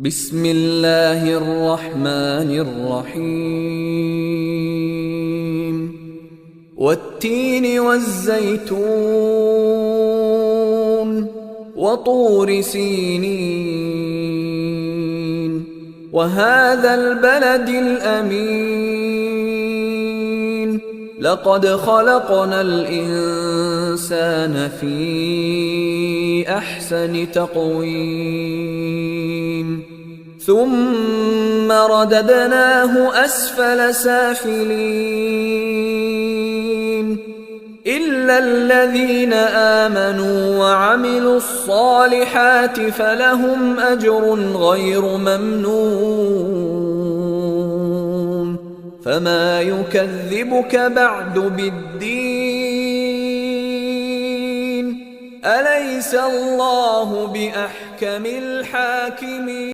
بسم الله الرحمن الرحيم والتين والزيتون وطور سينين وهذا البلد الأمين لقد خلقنا الإنسان في أحسن تقويم ثم رددناه أسفل سافلين إلا الذين آمنوا وعملوا الصالحات فلهم أجر غير ممنون فما يكذبك بعد بالدين أليس الله بأحكم الحاكمين.